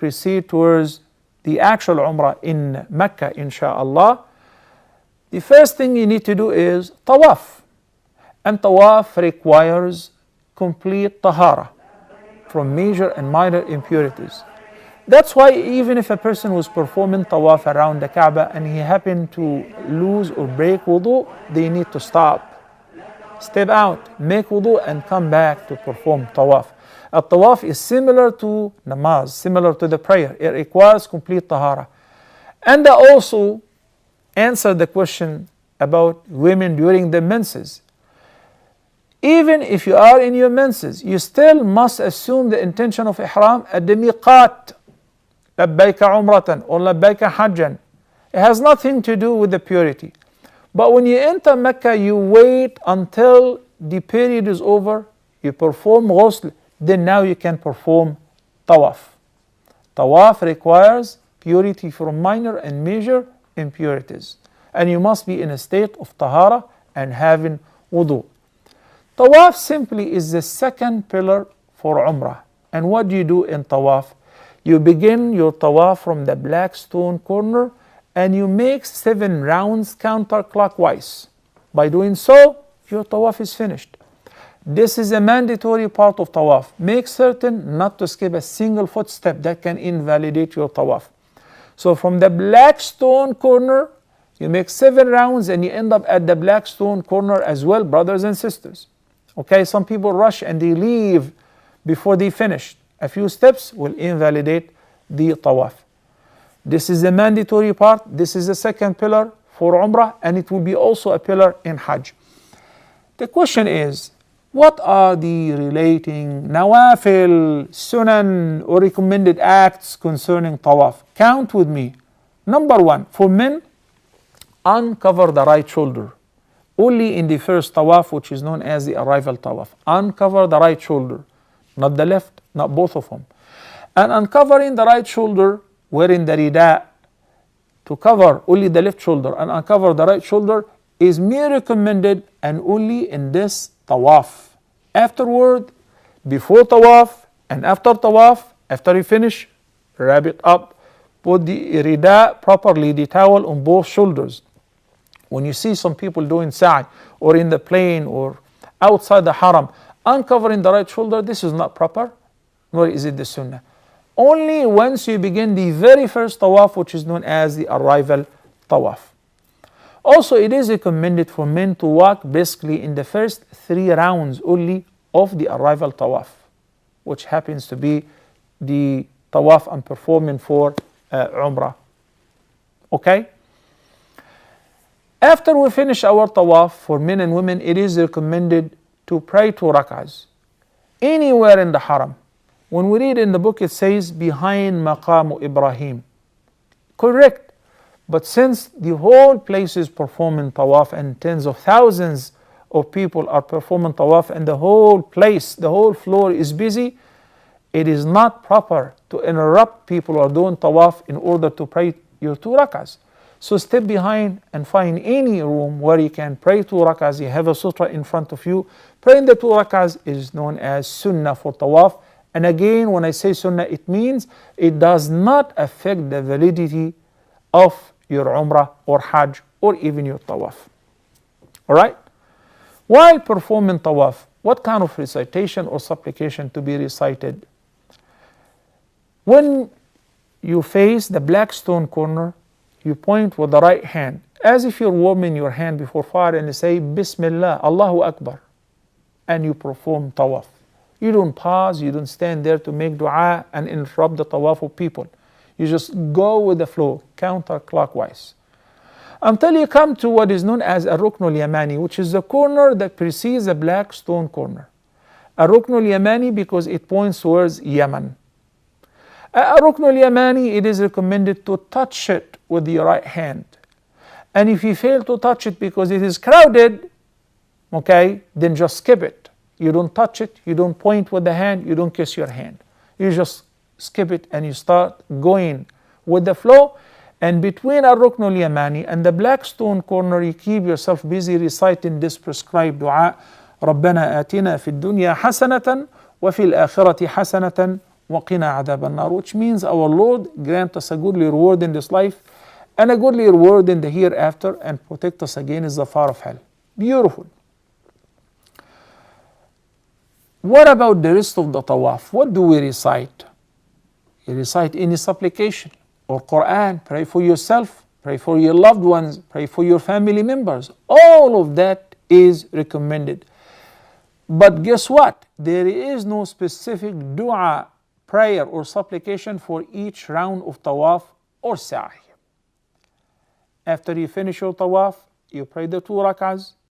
proceed towards the actual Umrah in Mecca, inshaAllah, the first thing you need to do is tawaf. And tawaf requires complete tahara from major and minor impurities. That's why even if a person was performing tawaf around the Kaaba and he happened to lose or break wudu, they need to stop, step out, make wudu, and come back to perform tawaf. A tawaf is similar to namaz, similar to the prayer. It requires complete tahara. And I also answered the question about women during the menses. Even if you are in your menses, you still must assume the intention of ihram at the miqat, labbaika umratan or labbaika hajjan. It has nothing to do with the purity. But when you enter Mecca, you wait until the period is over, you perform ghusl, then now you can perform tawaf. Tawaf requires purity from minor and major impurities. And you must be in a state of tahara and having wudu. Tawaf simply is the second pillar for Umrah. And what do you do in tawaf? You begin your tawaf from the black stone corner and you make 7 rounds counterclockwise. By doing so, your tawaf is finished. This is a mandatory part of tawaf. Make certain not to skip a single footstep that can invalidate your tawaf. So from the black stone corner, you make 7 rounds and you end up at the black stone corner as well, brothers and sisters. Okay, some people rush and they leave before they finish. A few steps will invalidate the tawaf. This is the mandatory part. This is the second pillar for Umrah, and it will be also a pillar in Hajj. The question is, what are the relating nawafil, sunan, or recommended acts concerning tawaf? Count with me. Number 1, for men, uncover the right shoulder. Only in the first tawaf, which is known as the arrival tawaf. Uncover the right shoulder, not the left, not both of them. And uncovering the right shoulder, wearing the rida to cover only the left shoulder and uncover the right shoulder is mere recommended and only in this tawaf. Afterward, before tawaf and after tawaf, after you finish, wrap it up, put the rida properly, the towel on both shoulders. When you see some people doing sa'i or in the plane or outside the haram, uncovering the right shoulder, this is not proper, nor is it the sunnah. Only once you begin the very first tawaf, which is known as the arrival tawaf. Also, it is recommended for men to walk briskly in the first 3 rounds only of the arrival tawaf, which happens to be the tawaf I'm performing for Umrah. Okay? After we finish our tawaf, for men and women, it is recommended to pray 2 rak'ahs anywhere in the haram. When we read in the book, it says behind Maqam Ibrahim. Correct. But since the whole place is performing tawaf and tens of thousands of people are performing tawaf and the whole place, the whole floor is busy, it is not proper to interrupt people who are doing tawaf in order to pray your 2 rak'ahs. So step behind and find any room where you can pray 2 rak'ahs. You have a sutra in front of you. Praying the 2 rak'ahs is known as sunnah for tawaf. And again, when I say sunnah, it means it does not affect the validity of your Umrah or Hajj or even your Tawaf. Alright? While performing Tawaf, what kind of recitation or supplication to be recited? When you face the black stone corner, you point with the right hand, as if you're warming your hand before fire, and you say, Bismillah, Allahu Akbar, and you perform Tawaf. You don't pause, you don't stand there to make dua and interrupt the tawaf of people. You just go with the flow, counterclockwise. Until you come to what is known as a Ruknul Yamani, which is the corner that precedes the black stone corner. A Ruknul Yamani because it points towards Yemen. A Ruknul Yamani, it is recommended to touch it with your right hand. And if you fail to touch it because it is crowded, okay, then just skip it. You don't touch it, you don't point with the hand, you don't kiss your hand. You just skip it and you start going with the flow. And between Ar-Ruknul Yamani and the black stone corner, you keep yourself busy reciting this prescribed dua. رَبَّنَا آتِنَا فِي الدُّنْيَا حَسَنَةً وَفِي الْآخِرَةِ حَسَنَةً وَقِنَا عَذَابَ النَّارِ, which means our Lord grant us a goodly reward in this life and a goodly reward in the hereafter, and protect us against the fire of hell. Beautiful. What about the rest of the tawaf? What do we recite? You recite any supplication or Quran, pray for yourself, pray for your loved ones, pray for your family members. All of that is recommended. But guess what? There is no specific dua, prayer or supplication for each round of tawaf or sa'i. After you finish your tawaf, you pray the 2 rak'ahs,